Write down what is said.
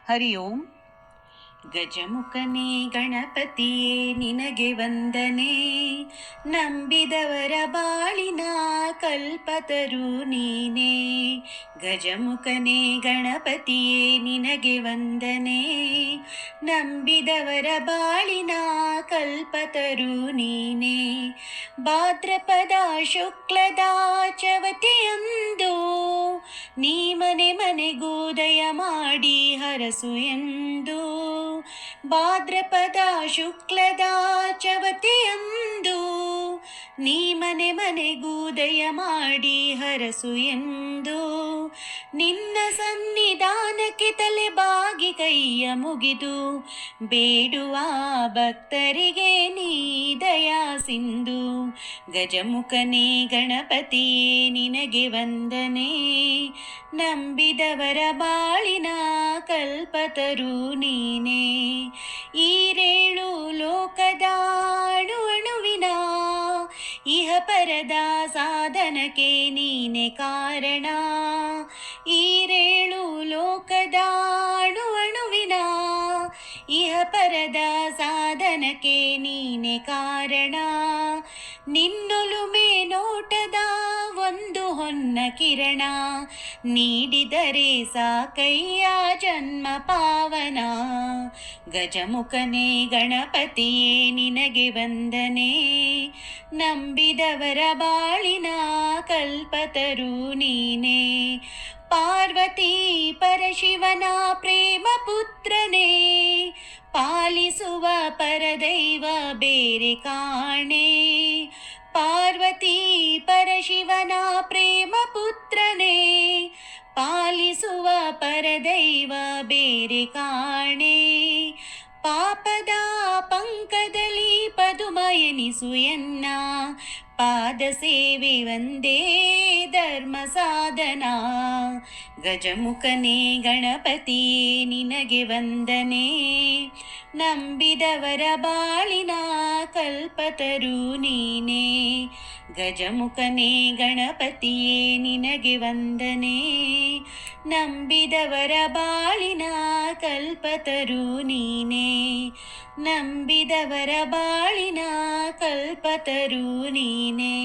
ಹರಿ ಓಂ. ಗಜಮುಖನೇ ಗಣಪತಿಯೇ ನಿನಗೆ ವಂದನೆ, ನಂಬಿದವರ ಬಾಳಿನ ಕಲ್ಪತರು ನೀನೇ. ಗಜಮುಖನೇ ಗಣಪತಿಯೇ ನಿನಗೆ ವಂದನೆ, ನಂಬಿದವರ ಬಾಳಿನ ಕಲ್ಪತರು ನೀನೇ. ಭಾದ್ರಪದ ಶುಕ್ಲದ ಚವತಿಯಂದು ನೀ ಮನೆ ಮನೆಗೂದಯ ಮಾಡಿ ಹರಸು ಎಂದು. ಭಾದ್ರಪದ ಶುಕ್ಲದ ಚವತಿಯಂದು ನೀ ಮನೆ ಮನೆಗೂದಯ ಮಾಡಿ ಹರಸು ಎಂದು. ನಿನ್ನ ಸನ್ನಿಧಾನಕ್ಕೆ ತಲೆ ಬಾಗಿ ಕೈಯ ಮುಗಿದು ಬೇಡುವ ಭಕ್ತರಿಗೆ ನೀ ದಯಾ ಸಿಂಧು. ಗಜಮುಖನೇ ಗಣಪತಿಯೇ ನಿನಗೆ ವಂದನೆ, ನಂಬಿದವರ ಬಾಳಿನ ಕಲ್ಪತರು ನೀನೇ. ಈರೇಳು ಲೋಕದ ಅಣು ಅಣುವಿನ ಇಹ ಪರದ ಸಾಧನಕ್ಕೆ ನೀನೆ ಕಾರಣ. ಈರೇಳು ಲೋಕದ ಅಣು ಅಣುವಿನ ಇಹ ಪರದ ಸಾಧನಕ್ಕೆ ನೀನೆ ಕಾರಣ. ನಿನ್ನೊಲುಮೆ ನೋಟದ ಒಂದು ಹೊನ್ನ ಕಿರಣ ನೀಡಿದರೆ ಸಾಕಯ್ಯ ಜನ್ಮ ಪಾವನ. ಗಜಮುಖನೇ ಗಣಪತಿಯೇ ನಿನಗೆ ವಂದನೆ, ನಂಬಿದವರ ಬಾಳಿನ ಕಲ್ಪತರು ನೀನೇ. ಪಾರ್ವತಿ ಪರಶಿವನ ಪ್ರೇಮ ಪುತ್ರನೇ, ಪಾಲಿಸುವ ಪರದೈವ ಬೇರೆ ಕಾಣೆ. ಪಾರ್ವತಿ ಪರಶಿವನ ಪ್ರೇಮ ಪುತ್ರನೇ, ಪಾಲಿಸುವ ಪರದೈವ ಬೇರೆ ಕಾಣೆ. ಪಾಪದ ಪಂಕದಲ್ಲಿ ಪದುಮಯನಿಸು ಎನ್ನ, ಪಾದ ಸೇವೆ ಒಂದೇ ಧರ್ಮ ಸಾಧನ. ಗಜಮುಖನೇ ಗಣಪತಿಯೇ ನಿನಗೆ ವಂದನೆ, ನಂಬಿದವರ ಬಾಳಿನ ಕಲ್ಪತರು ನೀನೇ. ಗಜಮುಖನೇ ಗಣಪತಿಯೇ ನಿನಗೆ ವಂದನೆ, ನಂಬಿದವರ ಬಾಳಿನ ಕಲ್ಪತರು ನೀನೇ. ನಂಬಿದವರ ಬಾಳಿನ ಕಲ್ಪತರು ನೀನೇ.